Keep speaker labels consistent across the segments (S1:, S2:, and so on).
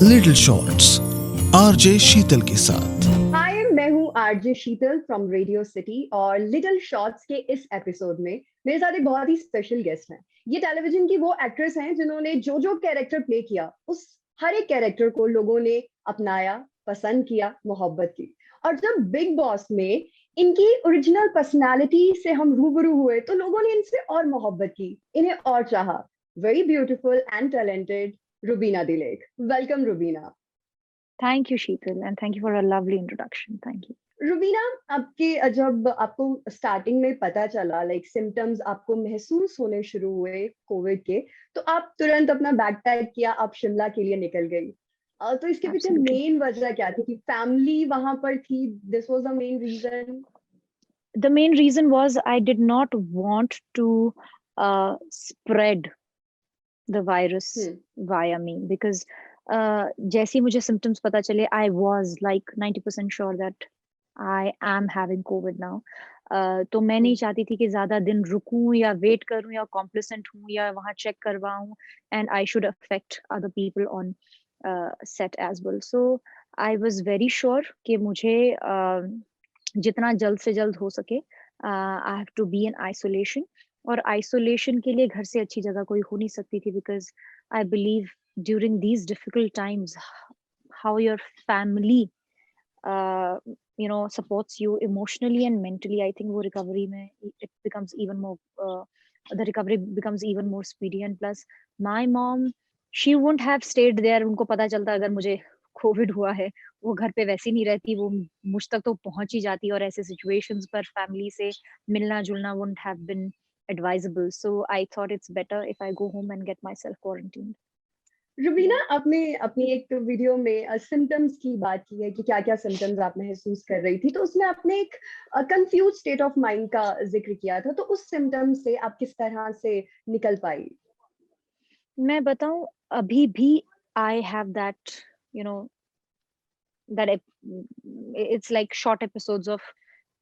S1: Little shorts RJ शीतल के साथ।
S2: हाय, मैं हूँ RJ Sheetal from radio city और लिटिल शॉर्ट्स के इस एपिसोड में मेरे साथ एक बहुत ही स्पेशल गेस्ट हैं। ये टेलीविजन की वो एक्ट्रेस हैं जिन्होंने जो जो कैरेक्टर प्ले किया उस हर एक कैरेक्टर को लोगों ने अपनाया, पसंद किया, मोहब्बत की। और जब बिग बॉस में इनकी ओरिजिनल पर्सनालिटी से हम रूबरू हुए तो लोगों ने इनसे और मोहब्बत की, इन्हें और चाहा। Very beautiful and talented Rubina Dilaik. Welcome Rubina.
S3: Thank you, Sheetal, and thank you for a lovely introduction. Thank you.
S2: Rubina, आपके जब आपको स्टार्टिंग में पता चला, लाइक सिम्टम्स आपको महसूस होने शुरू हुए कोविड के, तो आप तुरंत अपना बैग पैक किया, आप शिमला के लिए निकल गई। तो इसके पीछे
S3: Absolutely.
S2: मेन वजह क्या थी? कि फैमिली वहां पर थी, this was the main reason?
S3: The main reason was I did not want to spread the virus
S2: hmm.
S3: via me because जैसे ही मुझे symptoms पता चले, I was like 90% sure that I am having COVID now. तो मैं नहीं
S2: हम्म।
S3: चाहती थी कि ज्यादा दिन रुकूं या वेट करूं या कॉम्प्लिसेंट हूं या वहां check करवाऊं and I should affect other people on set as well. So I was very sure कि मुझे जितना जल्द से जल्द हो सके I have to be in isolation. और आइसोलेशन के लिए घर से अच्छी जगह कोई हो नहीं सकती थी because I believe during these difficult times how your family supports you emotionally and mentally, I think वो recovery में it becomes even more the recovery becomes even more speedy. And plus my mom, she wouldn't have stayed there। उनको पता चलता अगर मुझे Covid हुआ है, वो घर पे वैसे नहीं रहती, वो मुझ तक तो पहुंच ही जाती। और ऐसे सिचुएशंस पर फैमिली से मिलना जुलना wouldn't have been advisable, so I thought it's better if I go home and get myself quarantined.
S2: Rubina,
S3: Yeah.
S2: आपने अपनी एक वीडियो में सिम्टम्स की बात की है कि क्या क्या सिम्टम्स आप महसूस कर रही थी, तो उसमें आपने एक कंफ्यूज स्टेट ऑफ माइंड का जिक्र किया था। तो उस सिम्टम से आप किस तरह से निकल पाई?
S3: मैं बताऊं, अभी भी I have that, you know, that it's like short episodes of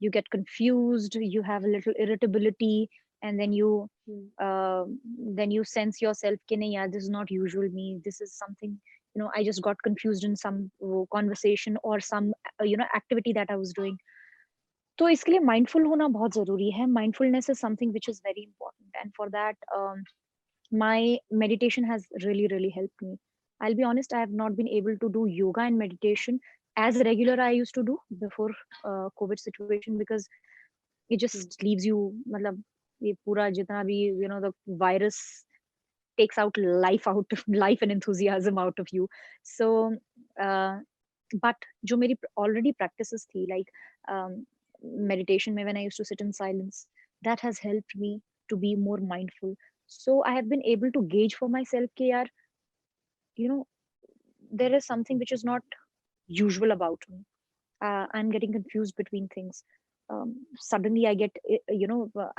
S3: you get confused, you have a little irritability, and
S2: hmm.
S3: uh, then you sense yourself कि नहीं यार, this is not usual me, this is something, I just got confused in some conversation or some activity that I was doing. तो इसके लिए mindful होना बहुत जरूरी है। Mindfulness is something which is very important, and for that my meditation has really helped me. I'll be honest, I have not been able to do yoga and meditation as regular I used to do before COVID situation because it
S2: hmm.
S3: just leaves you, मतलब ये पूरा जितना भी the virus takes out life out of life and enthusiasm out of you. So uh, but जो मेरी already practices थी, like meditation में when I used to sit in silence, that has helped me to be more mindful. So I have been able to gauge for myself कि यार, you know there is something which is not usual about me. I'm getting confused between things. Suddenly I get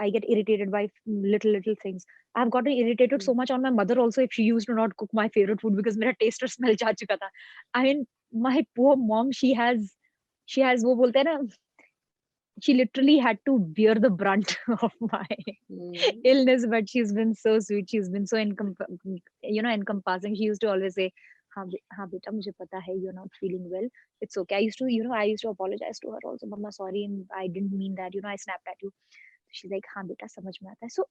S3: I get irritated by little things. I've gotten irritated
S2: hmm.
S3: so much on my mother also if she used to not cook my favorite food because मेरा taste और smell जा चुका था। I mean, my poor mom, she has वो बोलते हैं ना, she literally had to bear the brunt of my
S2: hmm.
S3: illness, but she's been so sweet, she's been so encompassing. She used to always say, हाँ बेटा, मुझे पता है you're not feeling well, it's okay. I used to apologize to her also, mama sorry, I didn't mean that, I snapped at you. She's like, हाँ बेटा, समझ में आता है. So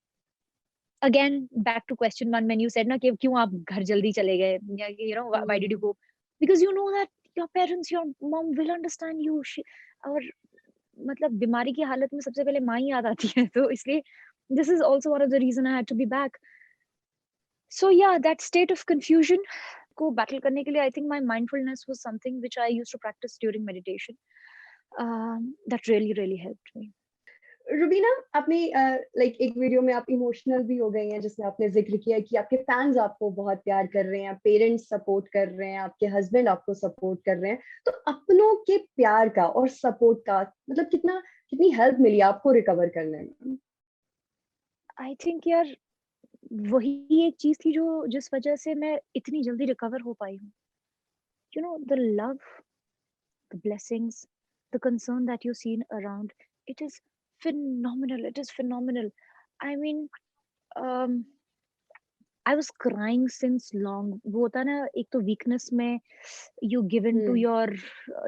S3: again, back to question one, when you said ना कि क्यों आप घर जल्दी चले गए, या why did you
S2: hmm.
S3: go, because you know that your parents, your mom will understand you. और मतलब बीमारी की हालत में सबसे पहले माँ ही याद आती है, तो इसलिए this is also one of the reason I had to be back. So yeah, that state of confusion को battle करने के लिए I think my mindfulness was something which I used to practice during meditation. That really helped me.
S2: Rubina, आपने like एक video में आप emotional भी हो गई हैं जिसमें आपने जिक्र किया कि आपके फैंस आपको बहुत प्यार कर रहे हैं, पेरेंट्स सपोर्ट कर रहे हैं, आपके हस्बैंड आपको सपोर्ट कर रहे हैं। तो अपनों के प्यार का और सपोर्ट का मतलब कितनी हेल्प मिली आपको रिकवर करने में?
S3: I think यार, वही एक चीज थी जो जिस वजह से मैं इतनी जल्दी रिकवर हो पाई हूँ। The love, the blessings, the concern that you seen around, it is phenomenal. It is phenomenal. I mean, um, I was crying since long. वो होता है ना, एक तो weakness में you give in to
S2: Hmm.
S3: your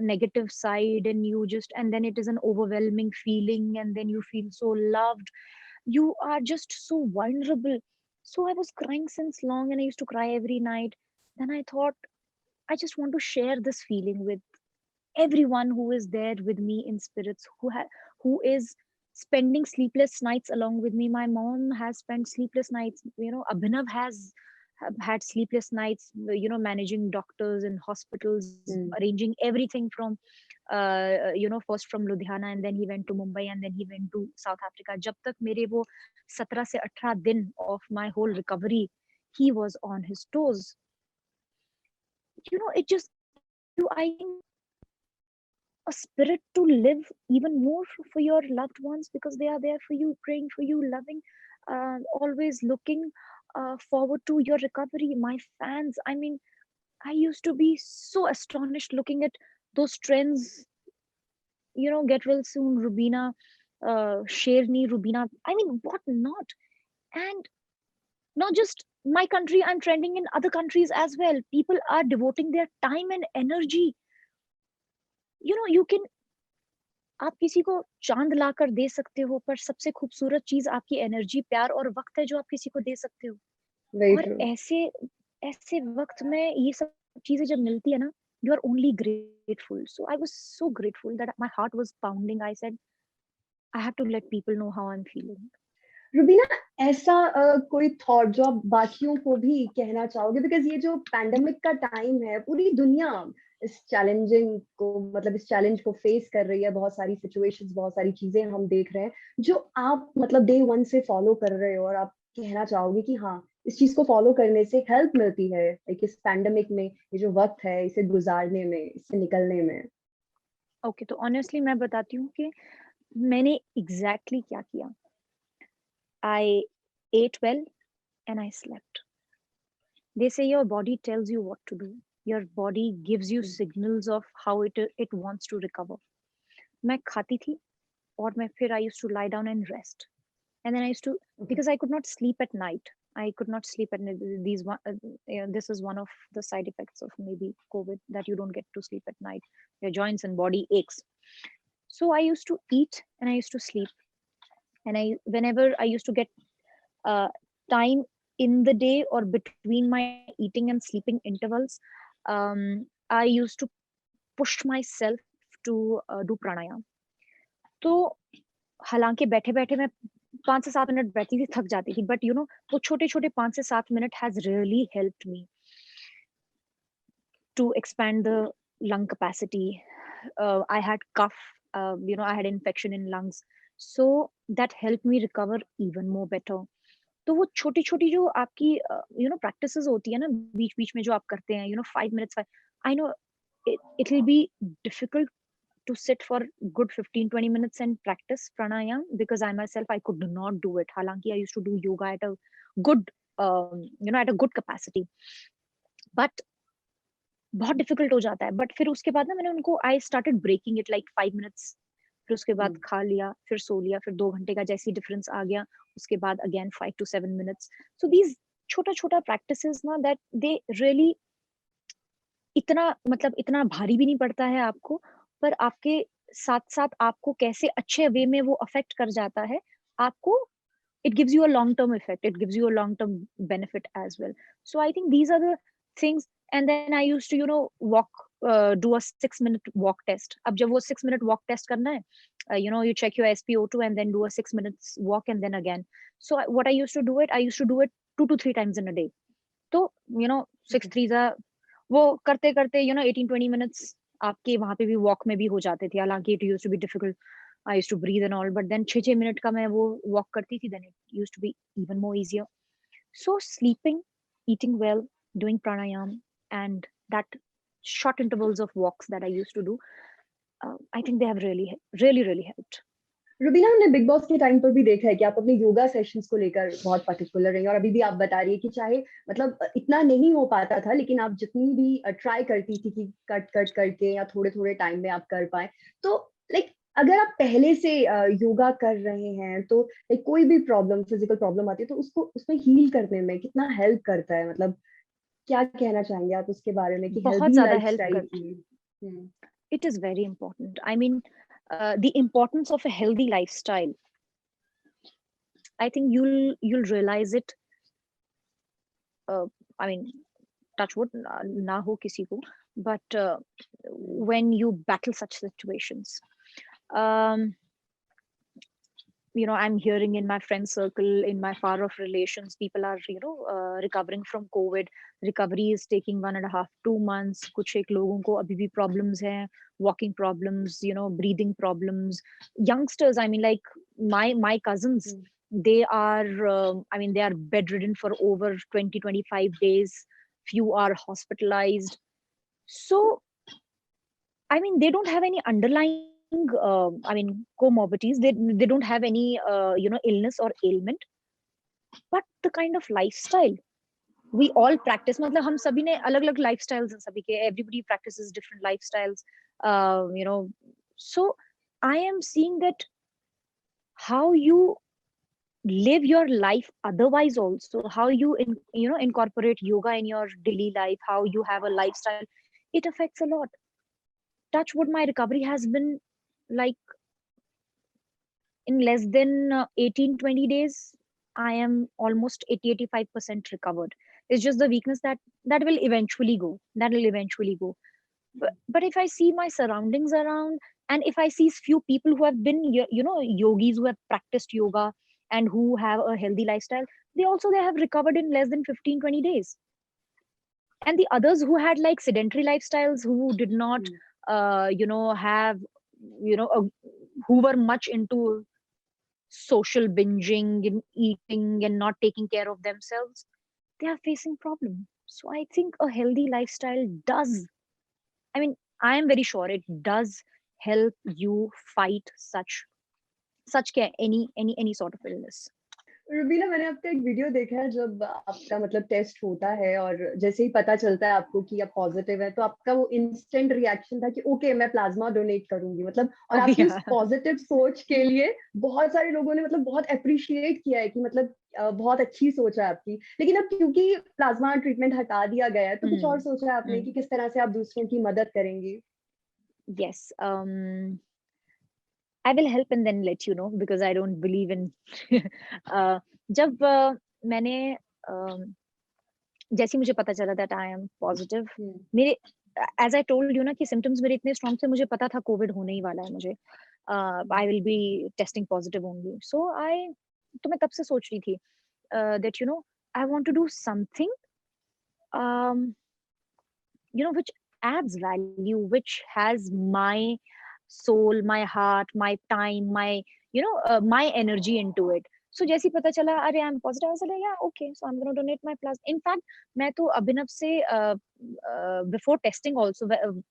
S3: negative side, and you just, and then it is an overwhelming feeling, and then you feel so loved. You are just so vulnerable. So I was crying since long, and I used to cry every night. Then I thought, I just want to share this feeling with everyone who is there with me in spirits, who is spending sleepless nights along with me. My mom has spent sleepless nights, Abhinav has had sleepless nights, managing doctors and hospitals,
S2: Hmm.
S3: arranging everything from first from Ludhiana, and then he went to Mumbai, and then he went to South Africa. Jab tak mere wo 17 se 18 din of my whole recovery, he was on his toes. It just gives you, I think, a spirit to live even more for your loved ones, because they are there for you, praying for you, loving, always looking forward to your recovery. My fans, I mean, I used to be so astonished looking at those trends, get well soon, Rubina, share me, Rubina. I mean, what not? And not just my country, I'm trending in other countries as well. People are devoting their time and energy. You can, आप किसी को चांद लाकर दे सकते हो, पर सबसे खूबसूरत चीज आपकी एनर्जी, प्यार और वक्त है जो आप किसी को दे सकते हो.
S2: Very
S3: और
S2: true.
S3: ऐसे ऐसे वक्त में ये सब चीजें जब मिलती है ना, you are only grateful. So I was so grateful that my heart was pounding. I said I have to let people know how I am feeling.
S2: Rubina, ऐसा कोई थॉट जो आप बाकियों को भी कहना चाहोगे, बिकॉज ये जो पैंडेमिक का टाइम है, पूरी दुनिया इस चैलेंजिंग को, मतलब इस चैलेंज को फेस कर रही है, बहुत सारी सिचुएशंस, बहुत सारी चीजें हम देख रहे हैं जो आप मतलब डे वन से फॉलो कर रहे हो, और आप कहना चाहोगे कि हाँ, इस चीज को फॉलो करने से हेल्प मिलती है, लाइक इस पैंडेमिक में ये जो वक्त है इसे गुजारने में, इससे निकलने में.
S3: ओके, तो ऑनेस्टली मैं बताती हूँ कि मैंने एग्जैक्टली क्या किया. आई ate well and I slept. They say your body tells you what to do. Your body gives you signals of how it wants to recover. मैं खाती थी, और मैं फिर I used to lie down and rest. And then I used to,
S2: Okay.
S3: because I could not sleep at night. I could not sleep at night. This is one of the side effects of maybe COVID, that you don't get to sleep at night. Your joints and body aches. So I used to eat and I used to sleep. And whenever I used to get time in the day or between my eating and sleeping intervals, I used to push myself to do pranayam. तो हालांकि बैठे बैठे मैं 5 से 7 minute बैठती थी, थक जाती थी, बट वो छोटे छोटे 5 से 7 minute has really helped me to expand the lung capacity. I had cough, I had infection in lungs, so that helped me recover even more better. तो वो छोटी छोटी जो आपकी प्रैक्टिसेस होती है ना, बीच बीच में जो आप करते हैं, 5 minutes, I know it will be difficult to sit for good 15-20 minutes and practice pranayam, because I myself, I could not do it. Halanki I used to do yoga at a good at a good capacity, but बहुत difficult हो जाता है. But फिर उसके बाद ना मैंने उनको, I started breaking it like 5 minutes, फिर उसके बाद खा लिया, फिर सो लिया, फिर 2 घंटे का जैसी डिफरेंस आ गया, उसके बाद again 5 to 7 minutes. So these छोटा छोटा प्रैक्टिसेस ना, दैट दे रियली, इतना मतलब इतना भारी भी नहीं पड़ता है आपको, पर आपके साथ साथ आपको कैसे अच्छे वे में वो अफेक्ट कर जाता है आपको. It gives you a long term effect, it gives you a long term benefit as well. So I think these are the things. And then I used to walk, do a 6 minute walk test. Ab jab wo 6 minute walk test karna hai, you check your SpO2 and then do a 6 minutes walk, and then again. So what I used to do it, I used to do it 2 to 3 times in a day. तो 6 3 वो करते करते 18-20 minutes आपके वहां पे भी walk में भी हो जाते थे. हालांकि it used to be difficult, I used to breathe and all, but then 6 6 minute का मैं वो वॉक करती थी, then it used to be even more easier. So sleeping, eating well, doing pranayam, and that short intervals of walks that I used to do, I think they have really helped.
S2: Rubina, हमने big boss के time पर भी देखा है कि आप अपने yoga sessions को लेकर बहुत पर्टिकुलर रही, और अभी भी आप बता रही है कि चाहे मतलब इतना नहीं हो पाता था, लेकिन आप जितनी भी ट्राई करती थी कि कट कट करके या थोड़े थोड़े टाइम में आप कर पाए. तो लाइक अगर आप पहले से योगा कर रहे हैं तो कोई भी प्रॉब्लम, फिजिकल प्रॉब्लम आती है तो उसको उसमें हील करने में कितना हेल्प करता है, मतलब क्या कहना चाहेंगे आप उसके बारे में कि
S3: बहुत
S2: हेल्दी
S3: ज्यादा हेल्प
S2: लाइफस्टाइल
S3: कर
S2: के लिए? हम्म।
S3: It is very important. I mean, the importance of a healthy lifestyle. I think you'll realize it. I mean, touch wood, na ho kisi ko, but when you battle such situations, um, I'm hearing in my friend circle, in my far off relations, people are recovering from COVID. Recovery is taking 1.5, 2 months. कुछ एक लोगों को अभी भी problems हैं, walking problems, breathing problems. Youngsters, I mean, like my cousins, they are they are bedridden for over 20-25 days. Few are hospitalized. So I mean, they don't have any underlying, comorbidities. They don't have any, illness or ailment. But the kind of lifestyle we all practice, मतलब हम सभी ने अलग-अलग lifestyles हैं सभी के. Everybody practices different lifestyles. Uh, you know, so I am seeing that how you live your life otherwise also, how you incorporate yoga in your daily life, how you have a lifestyle, it affects a lot. Touch wood, my recovery has been like in less than 18-20 days I am almost 80-85% recovered. It's just the weakness that will eventually go. But if I see my surroundings around, and if I see few people who have been yogis, who have practiced yoga and who have a healthy lifestyle, they have recovered in less than 15-20 days. And the others who had like sedentary lifestyles, who did not have who were much into social binging and eating and not taking care of themselves, they are facing problem. So I think a healthy lifestyle does, I mean, I am very sure it does help you fight such care, any sort of illness.
S2: Rubina, मैंने आपका एक video देखा है जब आपका मतलब test होता है और जैसे ही पता चलता है आपको कि आप पॉजिटिव है, तो आपका वो इंस्टेंट रिएक्शन था कि ओके मैं प्लाज्मा डोनेट करूंगी, मतलब, और
S3: Oh
S2: आपकी उस
S3: yeah.
S2: पॉजिटिव सोच के लिए बहुत सारे लोगों ने मतलब बहुत अप्रिशिएट किया है कि मतलब बहुत अच्छी सोच है आपकी. लेकिन अब क्योंकि प्लाज्मा ट्रीटमेंट हटा दिया गया है तो कुछ और सोचा है आपने कि किस तरह से आप दूसरों की मदद करेंगी?
S3: Yes. I will help and then let you know, because I don't believe in जब मैंने जैसे मुझे पता चला that I am positive, मेरे as I told you ना कि symptoms मेरे इतने strong थे, मुझे पता था COVID होने ही वाला है मुझे. I will be testing positive only. So तो मैं तब से सोच रही थी that I want to do something um, which adds value, which has my soul, my heart, my time, my energy into it. So जैसे ही पता चला, अरे I'm positive, I was like, yeah, okay, so I'm going to donate my plasma. In fact, मैं तो अभिनव से before testing also,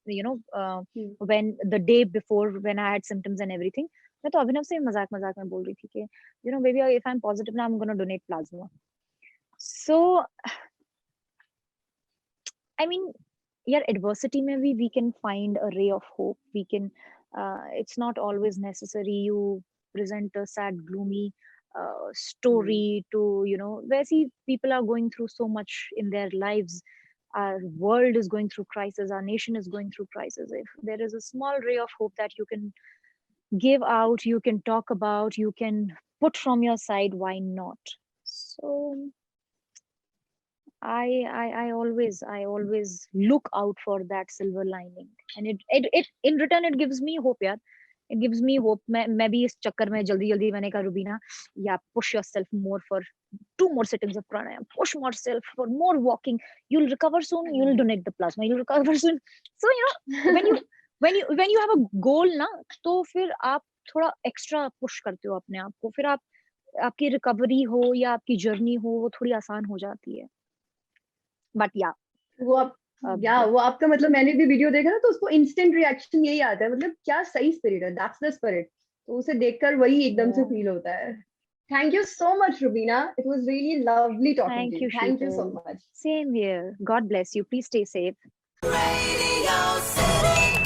S3: when the day before, when I had symptoms and everything, मैं तो अभिनव से मजाक मजाक में बोल रही थी कि baby, if I'm positive now, I'm going to donate plasma. So I mean, yeah, adversity maybe we can find a ray of hope. We can, it's not always necessary you present a sad, gloomy story to, where see people are going through so much in their lives. Our world is going through crisis. Our nation is going through crisis. If there is a small ray of hope that you can give out, you can talk about, you can put from your side, why not? So I always look out for that silver lining, and it in return it gives me hope, yaar. It gives me hope. मैं भी इस चक्कर में जल्दी मैंने कहा Rubina, yeah, push yourself more for 2 more sittings of pranayam, push yourself for more walking, you'll recover soon, you'll donate the plasma, you'll recover soon. So when you have a goal ना, तो फिर आप थोड़ा extra push करते हो अपने आप को, फिर आपकी recovery हो या आपकी journey हो, वो थोड़ी आसान हो जाती है. But yeah,
S2: वो आप वो आपका मतलब मैंने भी वीडियो देखा ना, तो उसको इंस्टेंट रिएक्शन यही आता है, मतलब क्या सही स्पिरिट है, दैट्स द स्पिरिट. तो उसे देखकर वही एकदम से फील होता है. Thank you so much, Rubina. It was really lovely talking
S3: thank
S2: to
S3: you,
S2: you. Thank you so
S3: Sheetal.
S2: much.
S3: Same here. God bless you. Please stay safe.
S4: Radio City.